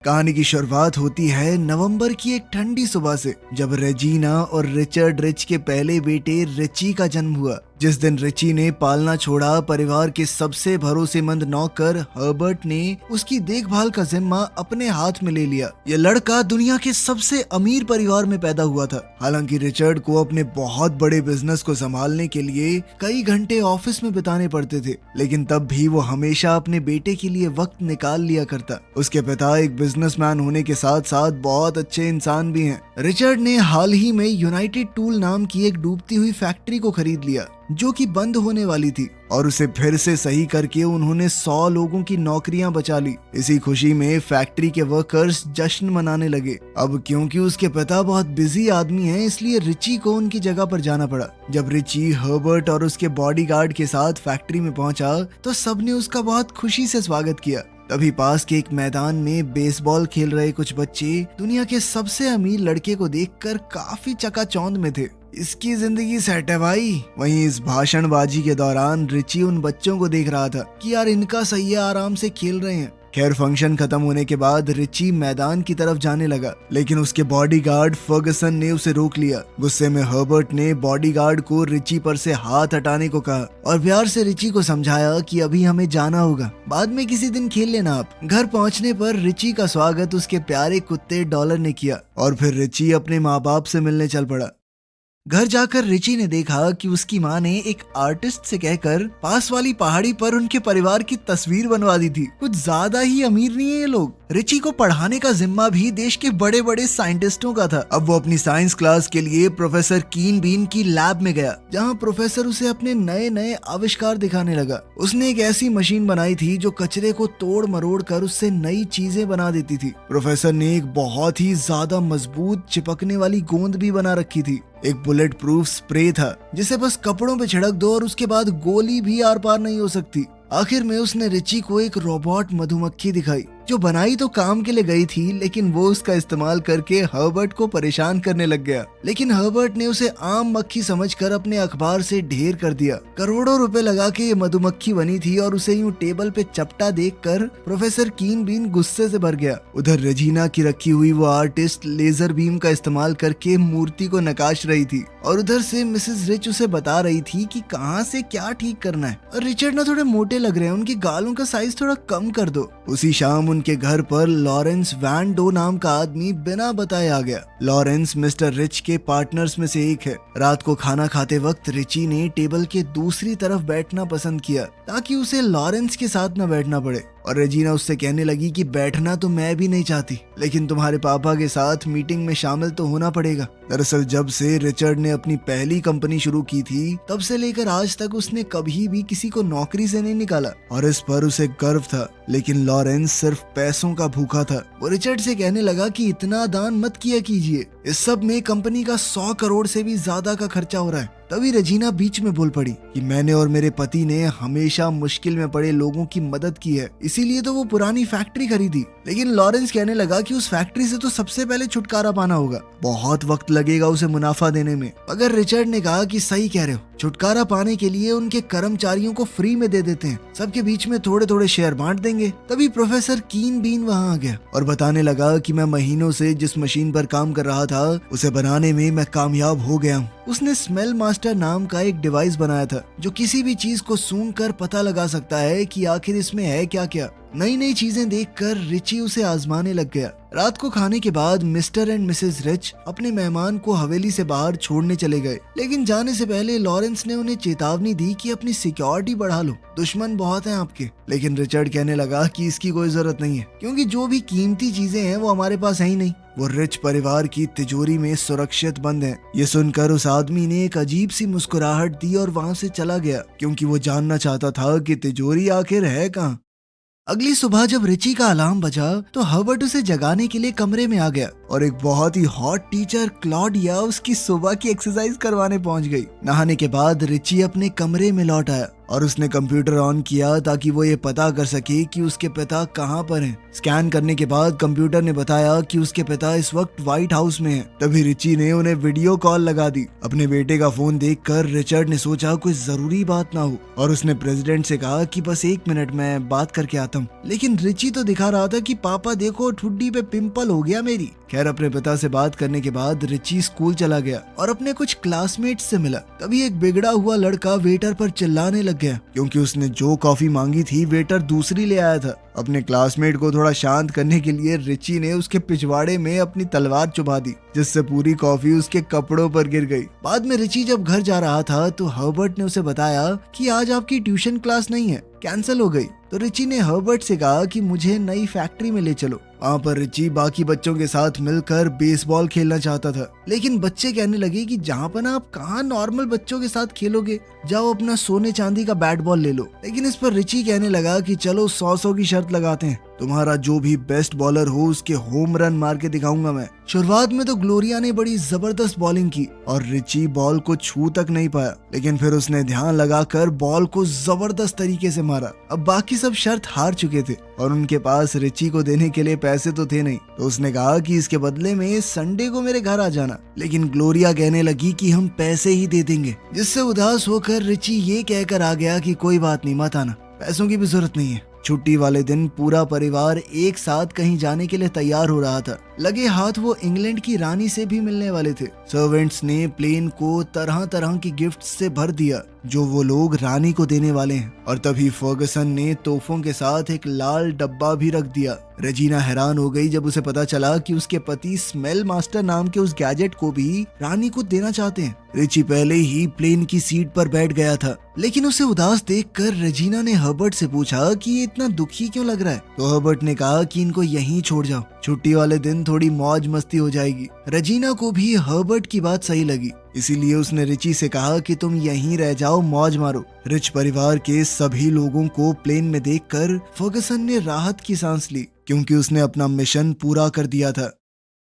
कहानी की शुरुआत होती है नवंबर की एक ठंडी सुबह से, जब रेजीना और रिचर्ड रिच के पहले बेटे रिची का जन्म हुआ। जिस दिन रिची ने पालना छोड़ा, परिवार के सबसे भरोसेमंद नौकर हर्बर्ट ने उसकी देखभाल का जिम्मा अपने हाथ में ले लिया। यह लड़का दुनिया के सबसे अमीर परिवार में पैदा हुआ था। हालांकि रिचर्ड को अपने बहुत बड़े बिजनेस को संभालने के लिए कई घंटे ऑफिस में बिताने पड़ते थे, लेकिन तब भी वो हमेशा अपने बेटे के लिए वक्त निकाल लिया करता। उसके पिता एक बिजनेसमैन होने के साथ साथ बहुत अच्छे इंसान भी हैं। रिचर्ड ने हाल ही में यूनाइटेड टूल नाम की एक डूबती हुई फैक्ट्री को खरीद लिया, जो कि बंद होने वाली थी, और उसे फिर से सही करके उन्होंने 100 लोगों की नौकरियां बचा ली। इसी खुशी में फैक्ट्री के वर्कर्स जश्न मनाने लगे। अब क्योंकि उसके पिता बहुत बिजी आदमी हैं, इसलिए रिची को उनकी जगह पर जाना पड़ा। जब रिची हर्बर्ट और उसके बॉडीगार्ड के साथ फैक्ट्री में पहुंचा तो सबने उसका बहुत खुशी से स्वागत किया। तभी पास के एक मैदान में बेसबॉल खेल रहे कुछ बच्चे दुनिया के सबसे अमीर लड़के को देखकर काफी चकाचौंध में थे। इसकी जिंदगी सेट है भाई। वहीं इस भाषणबाजी के दौरान रिची उन बच्चों को देख रहा था कि यार इनका सही है, आराम से खेल रहे हैं। खैर, फंक्शन खत्म होने के बाद रिची मैदान की तरफ जाने लगा, लेकिन उसके बॉडीगार्ड फर्गसन ने उसे रोक लिया। गुस्से में हर्बर्ट ने बॉडीगार्ड को रिची पर से हाथ हटाने को कहा और प्यार से रिची को समझाया कि अभी हमें जाना होगा, बाद में किसी दिन खेल लेना आप। घर पहुंचने पर रिची का स्वागत उसके प्यारे कुत्ते डॉलर ने किया और फिर रिची अपने माँ बाप से मिलने चल पड़ा। घर जाकर रिची ने देखा कि उसकी माँ ने एक आर्टिस्ट से कहकर पास वाली पहाड़ी पर उनके परिवार की तस्वीर बनवा दी थी। कुछ ज्यादा ही अमीर नहीं है ये लोग। रिची को पढ़ाने का जिम्मा भी देश के बड़े बड़े साइंटिस्टों का था। अब वो अपनी साइंस क्लास के लिए प्रोफेसर कीन बीन की लैब में गया, जहाँ प्रोफेसर उसे अपने नए नए आविष्कार दिखाने लगा। उसने एक ऐसी मशीन बनाई थी जो कचरे को तोड़ मरोड़ कर उससे नई चीजें बना देती थी। प्रोफेसर ने एक बहुत ही ज्यादा मजबूत चिपकने वाली गोंद भी बना रखी थी। एक बुलेट प्रूफ स्प्रे था जिसे बस कपड़ों पे छिड़क दो और उसके बाद गोली भी आर पार नहीं हो सकती। आखिर में उसने रिची को एक रोबोट मधुमक्खी दिखाई, जो बनाई तो काम के लिए गई थी, लेकिन वो उसका इस्तेमाल करके हर्बर्ट को परेशान करने लग गया। लेकिन हर्बर्ट ने उसे आम मक्खी समझकर अपने अखबार से ढेर कर दिया। करोड़ों रुपए लगा के ये मधुमक्खी बनी थी और उसे यूं टेबल पे चपटा देखकर प्रोफेसर कीन बीन गुस्से से भर गया। उधर रेजीना की रखी हुई वो आर्टिस्ट लेजर बीम का इस्तेमाल करके मूर्ति को नकाश रही थी, और उधर से मिसेस रिच उसे बता रही थी कि कहाँ से क्या ठीक करना है। और रिचर्ड ना थोड़े मोटे लग रहे हैं, उनकी गालों का साइज थोड़ा कम कर दो। उसी शाम उनके घर पर लॉरेंस वैन डो नाम का आदमी बिना बताए आ गया। लॉरेंस मिस्टर रिच के पार्टनर्स में से एक है। रात को खाना खाते वक्त रिची ने टेबल के दूसरी तरफ बैठना पसंद किया, ताकि उसे लॉरेंस के साथ न बैठना पड़े। और रेजीना उससे कहने लगी कि बैठना तो मैं भी नहीं चाहती, लेकिन तुम्हारे पापा के साथ मीटिंग में शामिल तो होना पड़ेगा। दरअसल जब से रिचर्ड ने अपनी पहली कंपनी शुरू की थी, तब से लेकर आज तक उसने कभी भी किसी को नौकरी से नहीं निकाला, और इस पर उसे गर्व था। लेकिन लॉरेंस सिर्फ पैसों का भूखा था। वो रिचर्ड से कहने लगा कि इतना दान मत किया कीजिए, इस सब में कंपनी का 100 करोड़ से भी ज्यादा का खर्चा हो रहा है। तभी रेजीना बीच में बोल पड़ी कि मैंने और मेरे पति ने हमेशा मुश्किल में पड़े लोगों की मदद की है, इसीलिए तो वो पुरानी फैक्ट्री खरीदी। लेकिन लॉरेंस कहने लगा कि उस फैक्ट्री से तो सबसे पहले छुटकारा पाना होगा, बहुत वक्त लगेगा उसे मुनाफा देने में। मगर रिचर्ड ने कहा कि सही कह रहे हो, छुटकारा पाने के लिए उनके कर्मचारियों को फ्री में दे देते हैं, सबके बीच में थोड़े थोड़े शेयर बांट देंगे। तभी प्रोफेसर कीन बीन वहाँ आ गया और बताने लगा कि मैं महीनों से जिस मशीन पर काम कर रहा था, उसे बनाने में मैं कामयाब हो गया हूँ। उसने स्मेल मास्टर नाम का एक डिवाइस बनाया था, जो किसी भी चीज को सूंघकर पता लगा सकता है कि आखिर इसमें है क्या क्या। नई नई चीजें देखकर रिची उसे आजमाने लग गया। रात को खाने के बाद मिस्टर एंड मिसेस रिच अपने मेहमान को हवेली से बाहर छोड़ने चले गए, लेकिन जाने से पहले लॉरेंस ने उन्हें चेतावनी दी कि अपनी सिक्योरिटी बढ़ा लो, दुश्मन बहुत हैं आपके। लेकिन रिचर्ड कहने लगा कि इसकी कोई जरूरत नहीं है, क्योंकि जो भी कीमती चीजें हैं वो हमारे पास है ही नहीं, वो रिच परिवार की तिजोरी में सुरक्षित बंद है। ये सुनकर उस आदमी ने एक अजीब सी मुस्कुराहट दी और वहाँ से चला गया, क्योंकि वो जानना चाहता था कि तिजोरी आखिर है कहाँ। अगली सुबह जब रिची का अलार्म बजा तो हर्बर्ट उसे जगाने के लिए कमरे में आ गया, और एक बहुत ही हॉट टीचर क्लॉडिया उसकी सुबह की एक्सरसाइज करवाने पहुंच गई। नहाने के बाद रिची अपने कमरे में लौट आया और उसने कंप्यूटर ऑन किया ताकि वो ये पता कर सके कि उसके पिता कहाँ पर हैं। स्कैन करने के बाद कंप्यूटर ने बताया कि उसके पिता इस वक्त व्हाइट हाउस में हैं। तभी रिची ने उन्हें वीडियो कॉल लगा दी। अपने बेटे का फोन देखकर रिचर्ड ने सोचा कोई जरूरी बात ना हो और उसने प्रेसिडेंट से कहा कि बस 1 मिनट में बात करके आता हूँ। लेकिन रिची तो दिखा रहा था कि पापा देखो ठुड्डी पे पिंपल हो गया मेरी। खैर अपने पिता से बात करने के बाद रिची स्कूल चला गया और अपने कुछ क्लासमेट्स से मिला। तभी एक बिगड़ा हुआ लड़का वेटर पर चिल्लाने लग गया क्योंकि उसने जो कॉफी मांगी थी वेटर दूसरी ले आया था। अपने क्लासमेट को थोड़ा शांत करने के लिए रिची ने उसके पिछवाड़े में अपनी तलवार चुभा दी जिससे पूरी कॉफी उसके कपड़ों पर गिर गई। बाद में रिची जब घर जा रहा था तो हर्बर्ट ने उसे बताया कि आज आपकी ट्यूशन क्लास नहीं है, कैंसिल हो गई। तो रिची ने हर्बर्ट से कहा कि मुझे नई फैक्ट्री में ले चलो। वहाँ पर रिची बाकी बच्चों के साथ मिलकर बेसबॉल खेलना चाहता था, लेकिन बच्चे कहने लगे कि जहाँ पर आप कहाँ नॉर्मल बच्चों के साथ खेलोगे, जाओ अपना सोने चांदी का बैट बॉल ले लो। लेकिन इस पर रिची कहने लगा कि चलो 100 की शर्त लगाते हैं, तुम्हारा जो भी बेस्ट बॉलर हो उसके होम रन मार के दिखाऊंगा मैं। शुरुआत में तो ग्लोरिया ने बड़ी जबरदस्त बॉलिंग की और रिची बॉल को छू तक नहीं पाया, लेकिन फिर उसने ध्यान लगाकर बॉल को जबरदस्त तरीके से मारा। अब बाकी सब शर्त हार चुके थे और उनके पास रिची को देने के लिए पैसे तो थे नहीं, तो उसने कहा कि इसके बदले में संडे को मेरे घर आ जाना। लेकिन ग्लोरिया कहने लगी कि हम पैसे ही दे देंगे, जिससे उदास होकर रिची ये कहकर आ गया कि कोई बात नहीं, मत आना, पैसों की भी जरूरत नहीं है। छुट्टी वाले दिन पूरा परिवार एक साथ कहीं जाने के लिए तैयार हो रहा था। लगे हाथ वो इंग्लैंड की रानी से भी मिलने वाले थे। सर्वेंट्स ने प्लेन को तरह तरह की गिफ्ट से भर दिया जो वो लोग रानी को देने वाले हैं। और तभी फर्गसन ने तोहफों के साथ एक लाल डब्बा भी रख दिया। रेजिना हैरान हो गई जब उसे पता चला कि उसके पति स्मेल मास्टर नाम के उस गैजेट को भी रानी को देना चाहते हैं। रिची पहले ही प्लेन की सीट पर बैठ गया था, लेकिन उसे उदास देखकर रेजिना ने हर्बर्ट से पूछा कि ये इतना दुखी क्यों लग रहा है। तो हर्बर्ट ने कहा कि इनको यहीं छोड़ जाओ, छुट्टी वाले दिन थोड़ी मौज मस्ती हो जाएगी। रेजिना को भी हर्बर्ट की बात सही लगी, इसीलिए उसने रिची से कहा कि तुम यहीं रह जाओ, मौज मारो। रिच परिवार के सभी लोगों को प्लेन में देखकर फर्गसन ने राहत की सांस ली क्योंकि उसने अपना मिशन पूरा कर दिया था।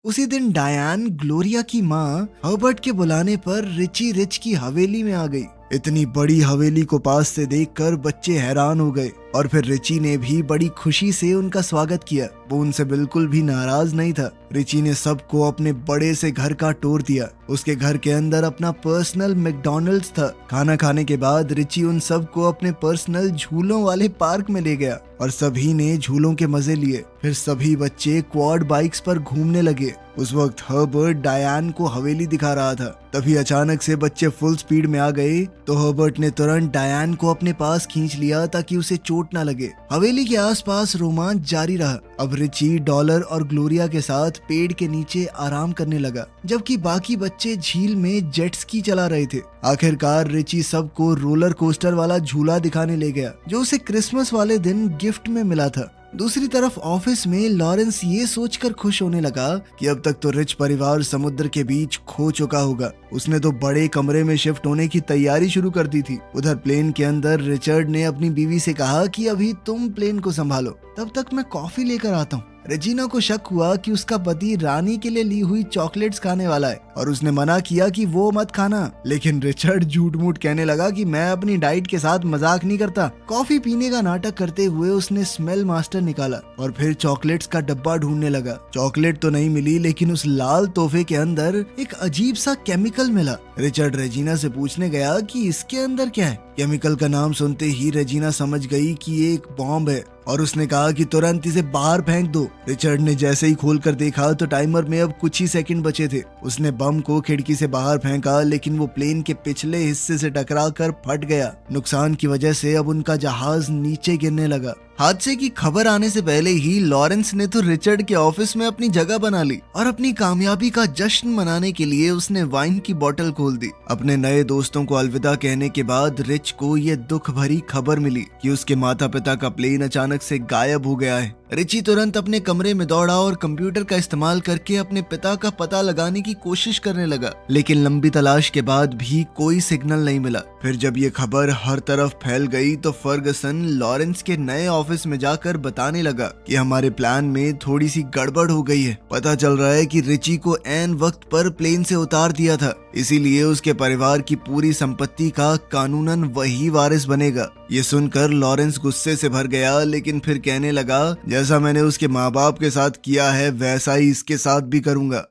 उसी दिन डायन ग्लोरिया की माँ हर्बर्ट के बुलाने पर रिची रिच की हवेली में आ गई। इतनी बड़ी हवेली को पास से देखकर बच्चे हैरान हो गए और फिर रिची ने भी बड़ी खुशी से उनका स्वागत किया। वो उनसे बिल्कुल भी नाराज नहीं था। रिची ने सबको अपने बड़े से घर का टूर दिया। उसके घर के अंदर अपना पर्सनल मैकडॉनल्ड्स था। खाना खाने के बाद रिची उन सबको अपने पर्सनल झूलों वाले पार्क में ले गया और सभी ने झूलों के मजे लिए। फिर सभी बच्चे क्वाड बाइक्स पर घूमने लगे। उस वक्त हर्बर्ट डायन को हवेली दिखा रहा था। तभी अचानक से बच्चे फुल स्पीड में आ गए तो हर्बर्ट ने तुरंत डायन को अपने पास खींच लिया ताकि उसे चोट न लगे। हवेली के आसपास रोमांच जारी रहा। अब रिची डॉलर और ग्लोरिया के साथ पेड़ के नीचे आराम करने लगा, जबकि बाकी बच्चे झील में जेट स्की चला रहे थे। आखिरकार रिची सबको रोलर कोस्टर वाला झूला दिखाने ले गया जो उसे क्रिसमस वाले दिन गिफ्ट में मिला था। दूसरी तरफ ऑफिस में लॉरेंस ये सोचकर खुश होने लगा कि अब तक तो रिच परिवार समुद्र के बीच खो चुका होगा। उसने तो बड़े कमरे में शिफ्ट होने की तैयारी शुरू कर दी थी। उधर प्लेन के अंदर रिचर्ड ने अपनी बीवी से कहा कि अभी तुम प्लेन को संभालो, तब तक मैं कॉफी लेकर आता हूँ। रेजिना को शक हुआ कि उसका पति रानी के लिए ली हुई चॉकलेट्स खाने वाला है और उसने मना किया कि वो मत खाना। लेकिन रिचर्ड झूठ मूठ कहने लगा कि मैं अपनी डाइट के साथ मजाक नहीं करता। कॉफी पीने का नाटक करते हुए उसने स्मेल मास्टर निकाला और फिर चॉकलेट्स का डब्बा ढूंढने लगा। चॉकलेट तो नहीं मिली, लेकिन उस लाल तोहफे के अंदर एक अजीब सा केमिकल मिला। रिचर्ड रेजिना से पूछने गया कि इसके अंदर क्या है। केमिकल का नाम सुनते ही रेजिना समझ गई कि ये एक बॉम्ब है और उसने कहा कि तुरंत इसे बाहर फेंक दो। रिचर्ड ने जैसे ही खोलकर देखा तो टाइमर में अब कुछ ही सेकंड बचे थे। उसने बम को खिड़की से बाहर फेंका, लेकिन वो प्लेन के पिछले हिस्से से टकराकर फट गया। नुकसान की वजह से अब उनका जहाज नीचे गिरने लगा। हादसे की खबर आने से पहले ही लॉरेंस ने तो रिचर्ड के ऑफिस में अपनी जगह बना ली और अपनी कामयाबी का जश्न मनाने के लिए उसने वाइन की बोतल खोल दी। अपने नए दोस्तों को अलविदा कहने के बाद रिच को ये दुख भरी खबर मिली कि उसके माता पिता का प्लेन अचानक से गायब हो गया है। रिची तुरंत अपने कमरे में दौड़ा और कंप्यूटर का इस्तेमाल करके अपने पिता का पता लगाने की कोशिश करने लगा, लेकिन लंबी तलाश के बाद भी कोई सिग्नल नहीं मिला। फिर जब ये खबर हर तरफ फैल गई तो फर्गसन लॉरेंस के नए ऑफिस में जाकर बताने लगा कि हमारे प्लान में थोड़ी सी गड़बड़ हो गई है। पता चल रहा है कि रिची को ऐन वक्त पर प्लेन से उतार दिया था, इसीलिए उसके परिवार की पूरी संपत्ति का कानूनन वही वारिस बनेगा। ये सुनकर लॉरेंस गुस्से से भर गया, लेकिन फिर कहने लगा, जैसा मैंने उसके माँ बाप के साथ किया है वैसा ही इसके साथ भी करूंगा।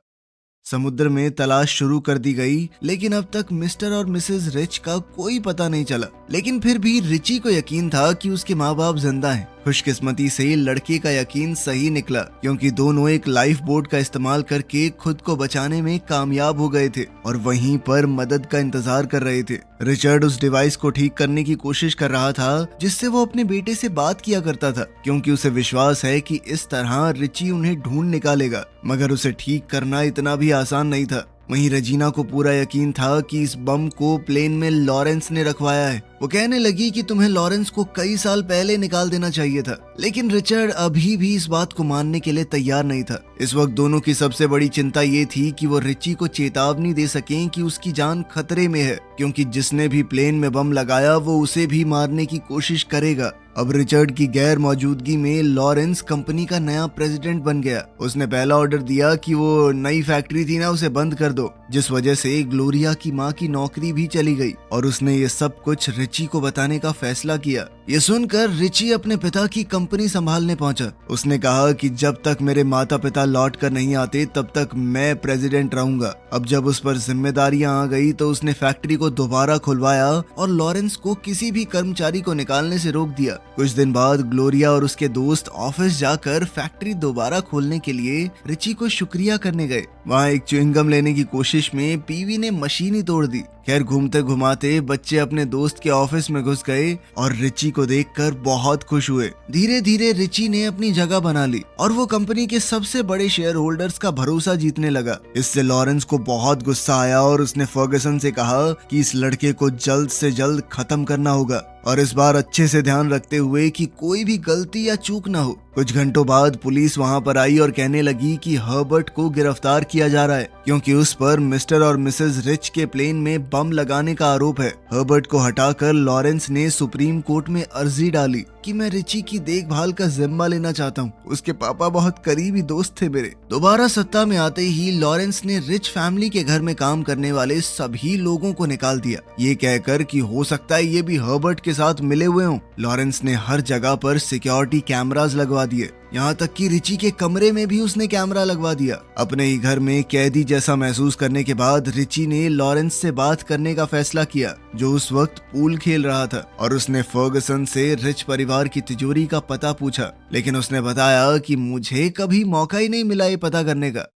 समुद्र में तलाश शुरू कर दी गई, लेकिन अब तक मिस्टर और मिसेस रिच का कोई पता नहीं चला। लेकिन फिर भी रिची को यकीन था कि उसके माँ बाप जिंदा हैं। खुशकिस्मती से लड़के का यकीन सही निकला, क्योंकि दोनों एक लाइफ बोट का इस्तेमाल करके खुद को बचाने में कामयाब हो गए थे और वहीं पर मदद का इंतजार कर रहे थे। रिचर्ड उस डिवाइस को ठीक करने की कोशिश कर रहा था जिससे वो अपने बेटे से बात किया करता था, क्योंकि उसे विश्वास है कि इस तरह रिची उन्हें ढूंढ निकालेगा। मगर उसे ठीक करना इतना भी आसान नहीं था। वहीं रेजिना को पूरा यकीन था कि इस बम को प्लेन में लॉरेंस ने रखवाया है। वो कहने लगी कि तुम्हें लॉरेंस को कई साल पहले निकाल देना चाहिए था, लेकिन रिचर्ड अभी भी इस बात को मानने के लिए तैयार नहीं था। इस वक्त दोनों की सबसे बड़ी चिंता ये थी कि वो रिची को चेतावनी दे सकें कि उसकी जान खतरे में है, क्योंकि जिसने भी प्लेन में बम लगाया वो उसे भी मारने की कोशिश करेगा। अब रिचर्ड की गैर मौजूदगी में लॉरेंस कंपनी का नया प्रेसिडेंट बन गया। उसने पहला ऑर्डर दिया कि वो नई फैक्ट्री थी ना, उसे बंद कर दो, जिस वजह से ग्लोरिया की माँ की नौकरी भी चली गई। और उसने ये सब कुछ रिची को बताने का फैसला किया। ये सुनकर रिची अपने पिता की कंपनी संभालने पहुंचा। उसने कहा कि जब तक मेरे माता पिता लौट कर नहीं आते तब तक मैं प्रेसिडेंट रहूंगा। अब जब उस पर जिम्मेदारियां आ गई तो उसने फैक्ट्री को दोबारा खुलवाया और लॉरेंस को किसी भी कर्मचारी को निकालने से रोक दिया। कुछ दिन बाद ग्लोरिया और उसके दोस्त ऑफिस जाकर फैक्ट्री दोबारा खोलने के लिए रिची को शुक्रिया करने गए। वहाँ एक च्युइंगम लेने की कोशिश में पीवी ने मशीन ही तोड़ दी। खैर, घूमते घुमाते बच्चे अपने दोस्त के ऑफिस में घुस गए और रिची को देखकर बहुत खुश हुए। धीरे धीरे रिची ने अपनी जगह बना ली और वो कंपनी के सबसे बड़े शेयर होल्डर्स का भरोसा जीतने लगा। इससे लॉरेंस को बहुत गुस्सा आया और उसने फर्गसन से कहा कि इस लड़के को जल्द से जल्द खत्म करना होगा, और इस बार अच्छे से ध्यान रखते हुए कि कोई भी गलती या चूक ना हो। कुछ घंटों बाद पुलिस वहां पर आई और कहने लगी कि हर्बर्ट को गिरफ्तार किया जा रहा है, क्योंकि उस पर मिस्टर और मिसेस रिच के प्लेन में बम लगाने का आरोप है। हर्बर्ट को हटाकर लॉरेंस ने सुप्रीम कोर्ट में अर्जी डाली कि मैं रिची की देखभाल का जिम्मा लेना चाहता हूँ। उसके पापा बहुत करीबी दोस्त थे मेरे। दोबारा सत्ता में आते ही लॉरेंस ने रिच फैमिली के घर में काम करने वाले सभी लोगों को निकाल दिया, ये कहकर कि हो सकता है ये भी हर्बर्ट के साथ मिले हुए हों। लॉरेंस ने हर जगह पर सिक्योरिटी कैमरास लगवा दिए, यहाँ तक कि रिची के कमरे में भी उसने कैमरा लगवा दिया। अपने ही घर में कैदी जैसा महसूस करने के बाद रिची ने लॉरेंस से बात करने का फैसला किया, जो उस वक्त पूल खेल रहा था, और उसने फर्गसन से रिच परिवार की तिजोरी का पता पूछा, लेकिन उसने बताया कि मुझे कभी मौका ही नहीं मिला ये पता करने का।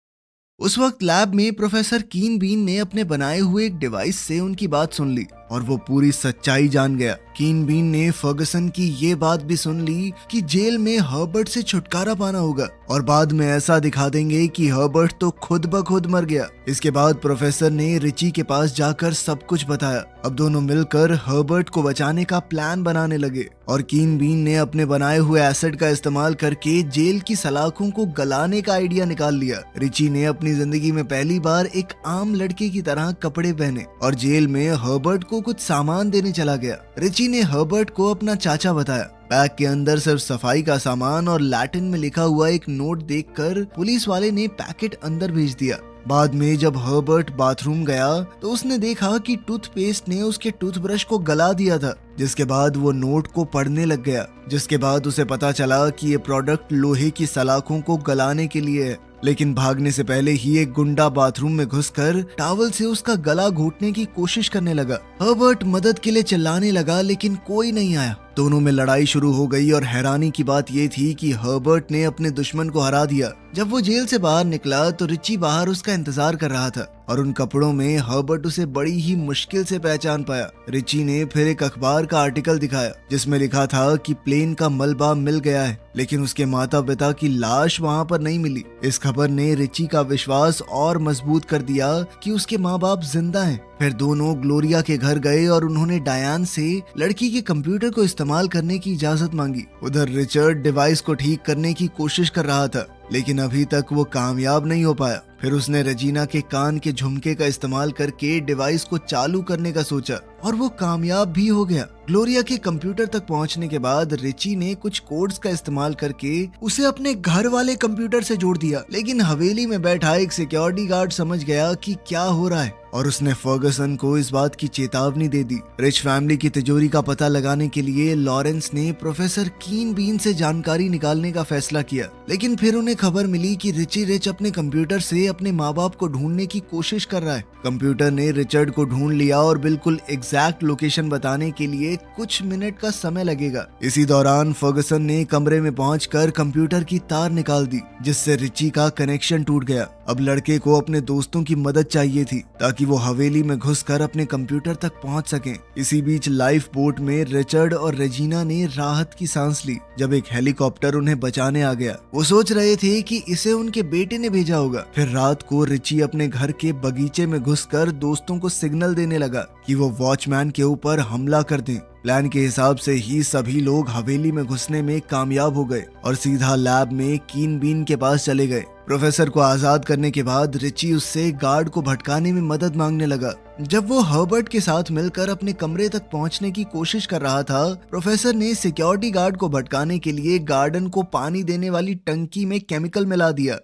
उस वक्त लैब में प्रोफेसर कीन बीन ने अपने बनाए हुए एक डिवाइस से उनकी बात सुन ली और वो पूरी सच्चाई जान गया। कीन बीन ने फर्गसन की ये बात भी सुन ली कि जेल में हर्बर्ट से छुटकारा पाना होगा और बाद में ऐसा दिखा देंगे कि हर्बर्ट तो खुद ब खुद मर गया। इसके बाद प्रोफेसर ने रिची के पास जाकर सब कुछ बताया। अब दोनों मिलकर हर्बर्ट को बचाने का प्लान बनाने लगे और कीन बीन ने अपने बनाए हुए एसिड का इस्तेमाल करके जेल की सलाखों को गलाने का आइडिया निकाल लिया। रिची ने अपनी जिंदगी में पहली बार एक आम लड़के की तरह कपड़े पहने और जेल में हर्बर्ट को कुछ सामान देने चला गया। रिची ने हर्बर्ट को अपना चाचा बताया। बैग के अंदर सिर्फ सफाई का सामान और लैटिन में लिखा हुआ एक नोट देखकर पुलिस वाले ने पैकेट अंदर भेज दिया। बाद में जब हर्बर्ट बाथरूम गया तो उसने देखा कि टूथपेस्ट ने उसके टूथब्रश को गला दिया था, जिसके बाद वो नोट को पढ़ने लग गया, जिसके बाद उसे पता चला कि ये प्रोडक्ट लोहे की सलाखों को गलाने के लिए है। लेकिन भागने से पहले ही एक गुंडा बाथरूम में घुसकर टॉवल से उसका गला घोटने की कोशिश करने लगा। हर्बर्ट मदद के लिए चिल्लाने लगा, लेकिन कोई नहीं आया। दोनों में लड़ाई शुरू हो गई और हैरानी की बात ये थी कि हर्बर्ट ने अपने दुश्मन को हरा दिया। जब वो जेल से बाहर निकला तो रिची बाहर उसका इंतजार कर रहा था और उन कपड़ों में हर्बर्ट उसे बड़ी ही मुश्किल से पहचान पाया। रिची ने फिर एक अखबार का आर्टिकल दिखाया जिसमें लिखा था कि प्लेन का मलबा मिल गया है, लेकिन उसके माता पिता की लाश वहाँ पर नहीं मिली। इस खबर ने रिची का विश्वास और मजबूत कर दिया कि उसके माँ बाप जिंदा हैं। फिर दोनों ग्लोरिया के घर गए और उन्होंने डायन से लड़की के कंप्यूटर को इस्तेमाल करने की इजाजत मांगी। उधर रिचर्ड डिवाइस को ठीक करने की कोशिश कर रहा था, लेकिन अभी तक वो कामयाब नहीं हो पाया। फिर उसने रेजिना के कान के झुमके का इस्तेमाल करके डिवाइस को चालू करने का सोचा, और वो कामयाब भी हो गया। ग्लोरिया के कंप्यूटर तक पहुंचने के बाद रिची ने कुछ कोड्स का इस्तेमाल करके उसे अपने घर वाले कंप्यूटर से जोड़ दिया, लेकिन हवेली में बैठा एक सिक्योरिटी गार्ड समझ गया कि क्या हो रहा है और उसने फर्गसन को इस बात की चेतावनी दे दी। रिच फैमिली की तिजोरी का पता लगाने के लिए लॉरेंस ने प्रोफेसर कीन बीन से जानकारी निकालने का फैसला किया, लेकिन फिर उन्हें खबर मिली कि रिची रिच अपने कंप्यूटर से अपने माँ बाप को ढूंढने की कोशिश कर रहा है। कंप्यूटर ने रिचर्ड को ढूंढ लिया और बिल्कुल एग्जैक्ट लोकेशन बताने के लिए कुछ मिनट का समय लगेगा। इसी दौरान फर्गसन ने कमरे में पहुंचकर कंप्यूटर की तार निकाल दी, जिससे रिची का कनेक्शन टूट गया। अब लड़के को अपने दोस्तों की मदद चाहिए थी ताकि वो हवेली में घुसकर अपने कंप्यूटर तक पहुंच सकें। इसी बीच लाइफ बोट में रिचर्ड और रेजिना ने राहत की सांस ली जब एक हेलीकॉप्टर उन्हें बचाने आ गया। वो सोच रहे थे कि इसे उनके बेटे ने भेजा होगा। फिर रात को रिची अपने घर के बगीचे में घुसकर दोस्तों को सिग्नल देने लगा कि वो वॉचमैन के ऊपर हमला कर दें। प्लान के हिसाब से ही सभी लोग हवेली में घुसने में कामयाब हो गए और सीधा लैब में कीन बीन के पास चले गए। प्रोफेसर को आजाद करने के बाद रिची उससे गार्ड को भटकाने में मदद मांगने लगा। जब वो हर्बर्ट के साथ मिलकर अपने कमरे तक पहुंचने की कोशिश कर रहा था, प्रोफेसर ने सिक्योरिटी गार्ड को भटकाने के लिए गार्डन को पानी देने वाली टंकी में केमिकल मिला दिया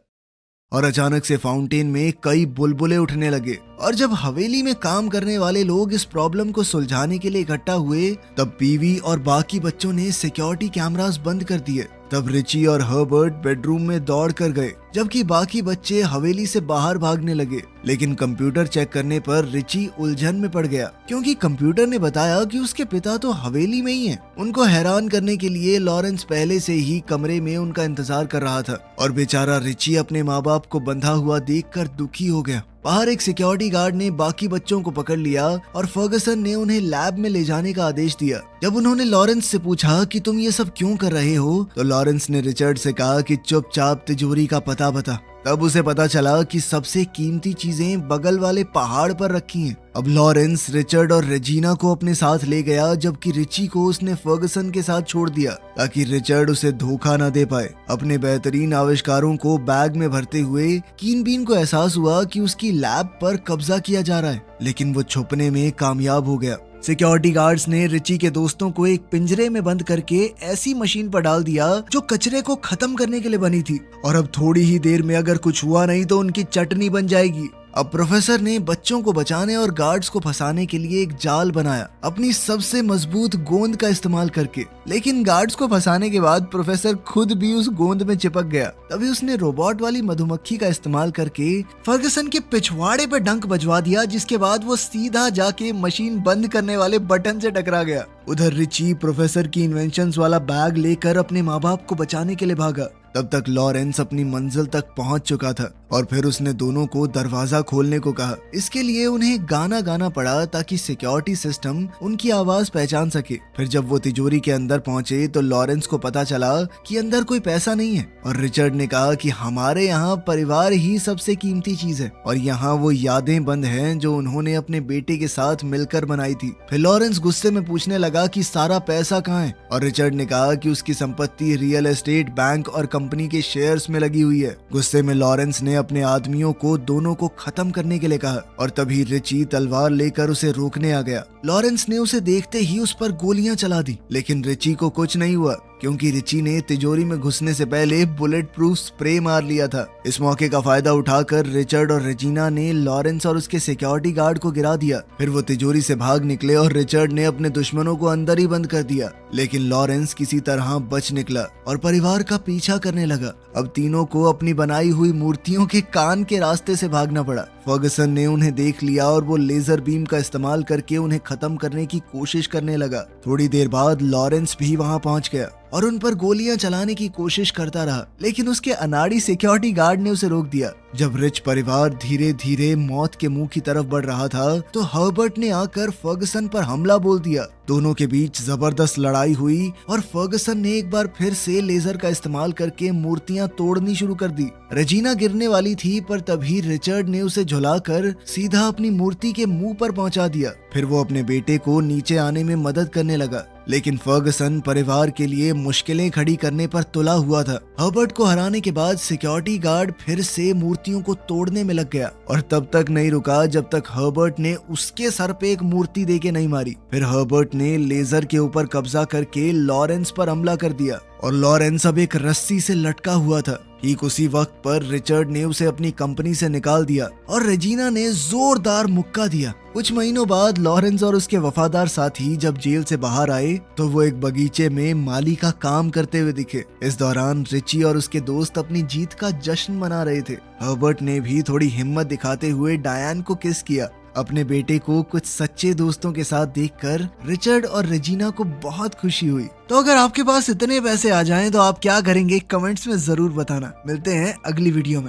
और अचानक से फाउंटेन में कई बुलबुले उठने लगे। और जब हवेली में काम करने वाले लोग इस प्रॉब्लम को सुलझाने के लिए इकट्ठा हुए, तब पीवी और बाकी बच्चों ने सिक्योरिटी कैमरास बंद कर दिए। तब रिची और हर्बर्ट बेडरूम में दौड़ कर गए, जबकि बाकी बच्चे हवेली से बाहर भागने लगे। लेकिन कंप्यूटर चेक करने पर रिची उलझन में पड़ गया, क्योंकि कंप्यूटर ने बताया कि उसके पिता तो हवेली में ही हैं। उनको हैरान करने के लिए लॉरेंस पहले से ही कमरे में उनका इंतजार कर रहा था और बेचारा रिची अपने माँ बाप को बंधा हुआ देखकर दुखी हो गया। बाहर एक सिक्योरिटी गार्ड ने बाकी बच्चों को पकड़ लिया और फर्गसन ने उन्हें लैब में ले जाने का आदेश दिया। जब उन्होंने लॉरेंस से पूछा कि तुम ये सब क्यों कर रहे हो, तो लॉरेंस ने रिचर्ड से कहा कि चुपचाप तिजोरी का पता बता। तब उसे पता चला कि सबसे कीमती चीजें बगल वाले पहाड़ पर रखी हैं। अब लॉरेंस रिचर्ड और रेजिना को अपने साथ ले गया, जबकि रिची को उसने फर्गसन के साथ छोड़ दिया ताकि रिचर्ड उसे धोखा न दे पाए। अपने बेहतरीन आविष्कारों को बैग में भरते हुए कीन बीन को एहसास हुआ कि उसकी लैब पर कब्जा किया जा रहा है, लेकिन वो छुपने में कामयाब हो गया। सिक्योरिटी गार्ड्स ने रिची के दोस्तों को एक पिंजरे में बंद करके ऐसी मशीन पर डाल दिया जो कचरे को खत्म करने के लिए बनी थी, और अब थोड़ी ही देर में अगर कुछ हुआ नहीं तो उनकी चटनी बन जाएगी। अब प्रोफेसर ने बच्चों को बचाने और गार्ड्स को फंसाने के लिए एक जाल बनाया, अपनी सबसे मजबूत गोंद का इस्तेमाल करके। लेकिन गार्ड्स को फंसाने के बाद प्रोफेसर खुद भी उस गोंद में चिपक गया। तभी उसने रोबोट वाली मधुमक्खी का इस्तेमाल करके फर्गसन के पिछवाड़े पे डंक बजवा दिया, जिसके बाद वो सीधा जाके मशीन बंद करने वाले बटन से टकरा गया। उधर रिची प्रोफेसर की इन्वेंशंस वाला बैग लेकर अपने माँ बाप को बचाने के लिए भागा। तब तक लॉरेंस अपनी मंजिल तक पहुंच चुका था और फिर उसने दोनों को दरवाजा खोलने को कहा। इसके लिए उन्हें गाना गाना पड़ा ताकि सिक्योरिटी सिस्टम उनकी आवाज पहचान सके। फिर जब वो तिजोरी के अंदर पहुंचे तो लॉरेंस को पता चला कि अंदर कोई पैसा नहीं है, और रिचर्ड ने कहा कि हमारे यहाँ परिवार ही सबसे कीमती चीज है और यहाँ वो यादें बंद हैं जो उन्होंने अपने बेटे के साथ मिलकर बनाई थी। फिर लॉरेंस गुस्से में पूछने लगा कि सारा पैसा कहाँ है, और रिचर्ड ने कहा कि उसकी संपत्ति रियल एस्टेट, बैंक और कंपनी के शेयर्स में लगी हुई है। गुस्से में लॉरेंस ने अपने आदमियों को दोनों को खत्म करने के लिए कहा, और तभी रिची तलवार लेकर उसे रोकने आ गया। लॉरेंस ने उसे देखते ही उस पर गोलियां चला दी, लेकिन रिची को कुछ नहीं हुआ क्योंकि रिची ने तिजोरी में घुसने से पहले बुलेट प्रूफ स्प्रे मार लिया था। इस मौके का फायदा उठाकर रिचर्ड और रेजिना ने लॉरेंस और उसके सिक्योरिटी गार्ड को गिरा दिया। फिर वो तिजोरी से भाग निकले और रिचर्ड ने अपने दुश्मनों को अंदर ही बंद कर दिया, लेकिन लॉरेंस किसी तरह बच निकला और परिवार का पीछा करने लगा। अब तीनों को अपनी बनाई हुई मूर्तियों के कान के रास्ते से भागना पड़ा। फर्गसन ने उन्हें देख लिया और वो लेजर बीम का इस्तेमाल करके उन्हें खत्म करने की कोशिश करने लगा। थोड़ी देर बाद लॉरेंस भी वहां पहुंच गया और उन पर गोलियां चलाने की कोशिश करता रहा, लेकिन उसके अनाड़ी सिक्योरिटी गार्ड ने उसे रोक दिया। जब रिच परिवार धीरे धीरे मौत के मुंह की तरफ बढ़ रहा था तो हर्बर्ट ने आकर फर्गसन पर हमला बोल दिया। दोनों के बीच जबरदस्त लड़ाई हुई और फर्गसन ने एक बार फिर से लेजर का इस्तेमाल करके मूर्तियां तोड़नी शुरू कर दी। रेजिना गिरने वाली थी, पर तभी रिचर्ड ने उसे झुलाकर सीधा अपनी मूर्ति के मुंह पर पहुंचा दिया। फिर वो अपने बेटे को नीचे आने में मदद करने लगा, लेकिन फर्गसन परिवार के लिए मुश्किलें खड़ी करने पर तुला हुआ था। हर्बर्ट को हराने के बाद सिक्योरिटी गार्ड फिर से मूर्तियों को तोड़ने में लग गया और तब तक नहीं रुका जब तक हर्बर्ट ने उसके सर पे एक मूर्ति देके नहीं मारी। फिर हर्बर्ट ने लेजर के ऊपर कब्जा करके लॉरेंस पर हमला कर दिया और लॉरेंस अब एक रस्सी से लटका हुआ था। ठीक उसी वक्त पर रिचर्ड ने उसे अपनी कंपनी से निकाल दिया और रेजिना ने जोरदार मुक्का दिया। कुछ महीनों बाद लॉरेंस और उसके वफादार साथी जब जेल से बाहर आए तो वो एक बगीचे में माली का काम करते हुए दिखे। इस दौरान रिची और उसके दोस्त अपनी जीत का जश्न मना रहे थे। हर्बर्ट ने भी थोड़ी हिम्मत दिखाते हुए डायन को किस किया। अपने बेटे को कुछ सच्चे दोस्तों के साथ देखकर रिचर्ड और रेजिना को बहुत खुशी हुई। तो अगर आपके पास इतने पैसे आ जाएं तो आप क्या करेंगे, कमेंट्स में जरूर बताना। मिलते हैं अगली वीडियो में।